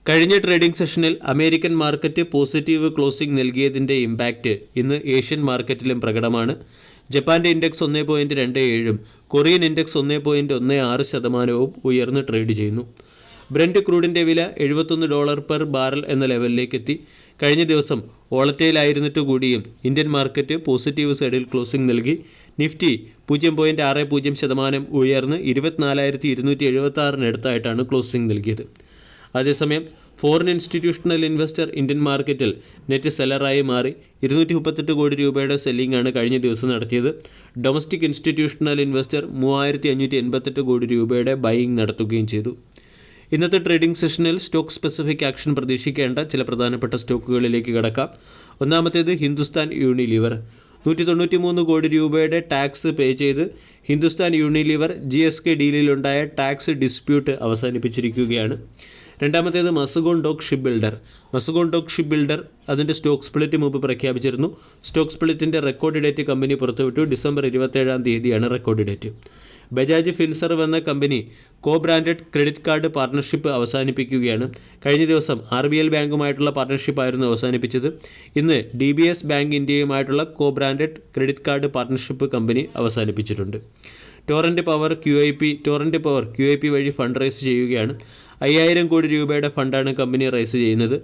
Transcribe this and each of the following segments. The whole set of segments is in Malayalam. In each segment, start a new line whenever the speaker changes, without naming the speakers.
കഴിഞ്ഞ ട്രേഡിംഗ് സെഷനിൽ അമേരിക്കൻ മാർക്കറ്റ് പോസിറ്റീവ് ക്ലോസിംഗ് നൽകിയതിൻ്റെ ഇമ്പാക്റ്റ് ഇന്ന് ഏഷ്യൻ മാർക്കറ്റിലും പ്രകടമാണ്. ജപ്പാൻ്റെ ഇൻഡെക്സ് 1.27ഉം കൊറിയൻ ഇൻഡെക്സ് 1.16% ഉയർന്ന് ട്രേഡ് ചെയ്യുന്നു. ബ്രന്റ് ക്രൂഡിൻ്റെ വില $71 പെർ ബാരൽ എന്ന ലെവലിലേക്ക് എത്തി. കഴിഞ്ഞ ദിവസം വോളറ്റൈലായിരുന്നിട്ട് കൂടിയും ഇന്ത്യൻ മാർക്കറ്റ് പോസിറ്റീവ് സൈഡിൽ ക്ലോസിംഗ് നൽകി. നിഫ്റ്റി 0.60% ഉയർന്ന് 24,276 ക്ലോസിംഗ് നൽകിയത്. അതേസമയം ഫോറിൻ ഇൻസ്റ്റിറ്റ്യൂഷണൽ ഇൻവെസ്റ്റർ ഇന്ത്യൻ മാർക്കറ്റിൽ നെറ്റ് സെല്ലറായി മാറി. 238 കോടി രൂപയുടെ സെല്ലിംഗാണ് കഴിഞ്ഞ ദിവസം നടത്തിയത്. ഡൊമസ്റ്റിക് ഇൻസ്റ്റിറ്റ്യൂഷണൽ ഇൻവെസ്റ്റർ 3,588 കോടി രൂപയുടെ ബൈയിങ് നടത്തുകയും ചെയ്തു. ഇന്നത്തെ ട്രേഡിംഗ് സെഷനിൽ സ്റ്റോക്ക് സ്പെസിഫിക് ആക്ഷൻ പ്രതീക്ഷിക്കേണ്ട ചില പ്രധാനപ്പെട്ട സ്റ്റോക്കുകളിലേക്ക് കടക്കാം. ഒന്നാമത്തേത് ഹിന്ദുസ്ഥാൻ യൂണിലിവർ. 193 കോടി രൂപയുടെ ടാക്സ് പേ ചെയ്ത് ഹിന്ദുസ്ഥാൻ യൂണിലിവർ GSK ഡീലിലുണ്ടായ ടാക്സ് ഡിസ്പ്യൂട്ട് അവസാനിപ്പിച്ചിരിക്കുകയാണ്. രണ്ടാമത്തേത് Mazagon dock ship builder. Mazagon dock ship builder അതിൻ്റെ സ്റ്റോക്ക് സ്പ്ലിറ്റ് മുമ്പ് പ്രഖ്യാപിച്ചിരുന്നു. സ്റ്റോക്ക് സ്പ്ലിറ്റിൻ്റെ റെക്കോർഡ് ഡേറ്റ് കമ്പനി പുറത്തുവിട്ടു. December 27 record date. Bajaj Finserv എന്ന company co branded credit card പാർട്ണർഷിപ്പ് അവസാനിപ്പിക്കുകയാണ്. കഴിഞ്ഞ ദിവസം RBL ബാങ്കുമായിട്ടുള്ള പാർട്ണർഷിപ്പായിരുന്നു അവസാനിപ്പിച്ചത്. ഇന്ന് DBS ബാങ്ക് ഇന്ത്യയുമായിട്ടുള്ള കോ ബ്രാൻഡഡ് ക്രെഡിറ്റ് കാർഡ് പാർട്ണർഷിപ്പ് കമ്പനി അവസാനിപ്പിച്ചിട്ടുണ്ട്. ടോറൻറ്റ് പവർ QIP വഴി ഫണ്ട് റൈസ് ചെയ്യുകയാണ്. 5000 കോടി രൂപയുടെ ഫണ്ടാണ് കമ്പനി റൈസ് ചെയ്യുന്നത്.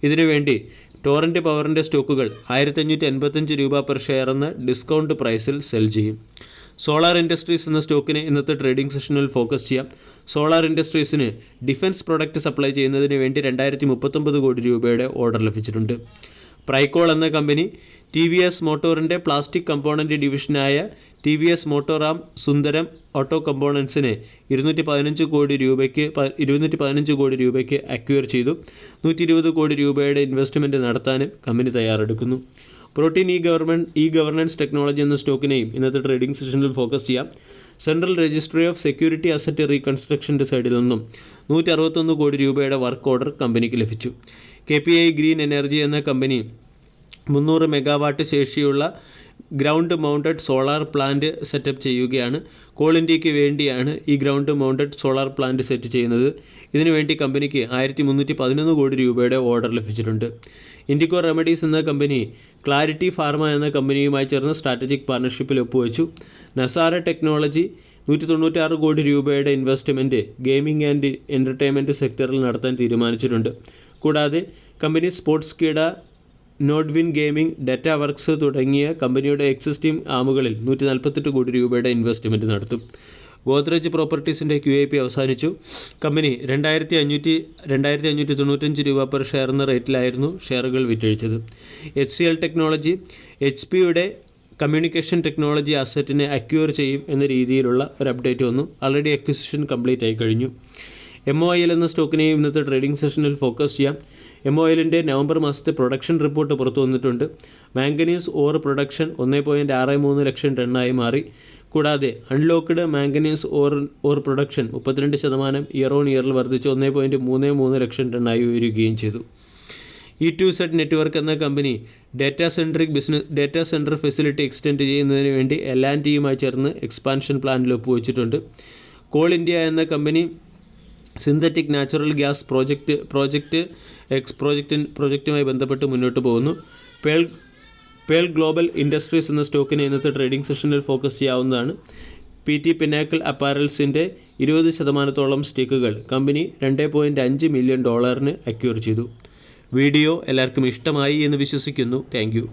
ഇതിനുവേണ്ടി ടോറൻറ്റ് പവറിൻ്റെ സ്റ്റോക്കുകൾ 1585 രൂപ പെർ ഷെയർ എന്ന ഡിസ്കൗണ്ട് പ്രൈസിൽ സെൽ ചെയ്യും. സോളാർ ഇൻഡസ്ട്രീസ് എന്ന സ്റ്റോക്കിനെ ഇന്നത്തെ ട്രേഡിംഗ് സെഷനിൽ ഫോക്കസ് ചെയ്യാം. സോളാർ ഇൻഡസ്ട്രീസിന് ഡിഫൻസ് പ്രൊഡക്റ്റ് സപ്ലൈ ചെയ്യുന്നതിന് വേണ്ടി 2039 കോടി രൂപയുടെ ഓർഡർ ലഭിച്ചിട്ടുണ്ട്. പ്രൈക്കോൾ എന്ന കമ്പനി TVS മോട്ടോറിൻ്റെ പ്ലാസ്റ്റിക് കമ്പോണൻറ്റ് ഡിവിഷനായ TVS മോട്ടോറാം സുന്ദരം ഓട്ടോ കമ്പോണൻസിനെ 215 കോടി രൂപയ്ക്ക് അക്വയർ ചെയ്തു. 120 കോടി രൂപയുടെ ഇൻവെസ്റ്റ്മെൻറ്റ് നടത്താനും കമ്പനി തയ്യാറെടുക്കുന്നു. പ്രോട്ടീൻ ഇ ഗവർണൻസ് ടെക്നോളജി എന്ന സ്റ്റോക്കിനെയും ഇന്നത്തെ ട്രേഡിംഗ് സെഷനിൽ ഫോക്കസ് ചെയ്യാം. Central registry of security asset റീകൺസ്ട്രക്ഷൻ്റെ സൈഡിൽ നിന്നും 161 കോടി രൂപയുടെ വർക്ക് ഓർഡർ കമ്പനിക്ക് ലഭിച്ചു. KPI ഗ്രീൻ എനർജി എന്ന കമ്പനി 300 മെഗാവാട്ട് ശേഷിയുള്ള ground mounted solar plant setup ചെയ്യുകയാണ്. കോൾ ഇന്ത്യക്ക് വേണ്ടിയാണ് ഈ ground mounted solar plant set ചെയ്യുന്നത്. ഇതിനുവേണ്ടി കമ്പനിക്ക് 1311 കോടി രൂപയുടെ ഓർഡർ ലഭിച്ചിട്ടുണ്ട്. ഇൻഡിക്കോ റെമഡീസ് എന്ന കമ്പനി ക്ലാരിറ്റി ഫാർമ എന്ന കമ്പനിയുമായി ചേർന്ന് സ്ട്രാറ്റജിക് പാർട്ണർഷിപ്പിൽ ഒപ്പുവെച്ചു. നസാര ടെക്നോളജി 196 കോടി രൂപയുടെ ഇൻവെസ്റ്റ്മെൻറ്റ് ഗെയിമിംഗ് ആൻഡ് എൻ്റർടൈൻമെൻറ്റ് സെക്ടറിൽ നടത്താൻ തീരുമാനിച്ചിട്ടുണ്ട്. കൂടാതെ company sports Keeda, Nodwin gaming, data works തുടങ്ങിയ കമ്പനിയുടെ എക്സിസ്റ്റിംഗ് ആമുകളിൽ 148 കോടി രൂപയുടെ ഇൻവെസ്റ്റ്മെൻറ്റ് നടത്തും. ഗോദ്രേജ് പ്രോപ്പർട്ടീസിൻ്റെ QIP അവസാനിച്ചു. കമ്പനി 2595 രൂപ പെർ ഷെയർ എന്ന റേറ്റിലായിരുന്നു ഷെയറുകൾ വിറ്റഴിച്ചത്. HCL ടെക്നോളജി HP-യുടെ കമ്മ്യൂണിക്കേഷൻ ടെക്നോളജി അസറ്റിനെ അക്വയർ ചെയ്യും എന്ന രീതിയിലുള്ള ഒരു അപ്ഡേറ്റ് വന്നു. ആൾറെഡി അക്വിസിഷൻ കംപ്ലീറ്റ് ആയി കഴിഞ്ഞു. MOIL എന്ന സ്റ്റോക്കിനെയും ഇന്നത്തെ ട്രേഡിംഗ് സെഷനിൽ ഫോക്കസ് ചെയ്യാം. MOILൻ്റെ നവംബർ മാസത്തെ പ്രൊഡക്ഷൻ റിപ്പോർട്ട് പുറത്തു വന്നിട്ടുണ്ട്. മാംഗനീസ് ഓർ പ്രൊഡക്ഷൻ 1.63 ലക്ഷം ടണ്ണായി മാറി. കൂടാതെ unlocked manganese or production 32% year on ഇയറിൽ വർദ്ധിച്ച് 1.33 ലക്ഷം ടണ്ണായി ഉയരുകയും ചെയ്തു. E2Z നെറ്റ്വർക്ക് എന്ന company data centre facility extend ചെയ്യുന്നതിന് വേണ്ടി L&Tയുമായി ചേർന്ന് എക്സ്പാൻഷൻ പ്ലാനിൽ ഒപ്പുവെച്ചിട്ടുണ്ട്. കോൾ ഇന്ത്യ എന്ന കമ്പനി സിന്തറ്റിക് നാച്ചുറൽ ഗ്യാസ് പ്രോജക്റ്റുമായി ബന്ധപ്പെട്ട് മുന്നോട്ട് പോകുന്നു. പേൾ ഗ്ലോബൽ ഇൻഡസ്ട്രീസ് എന്ന സ്റ്റോക്കിനെ ഇന്നത്തെ ട്രേഡിംഗ് സെഷനിൽ ഫോക്കസ് ചെയ്യാവുന്നതാണ്. PT പിനാക്കിൾ അപ്പാരൽസിൻ്റെ 20% സ്റ്റേക്കുകൾ കമ്പനി $2.5 മില്യൺ അക്വയർ ചെയ്തു. വീഡിയോ എല്ലാവർക്കും ഇഷ്ടമായി എന്ന് വിശ്വസിക്കുന്നു. Thank U.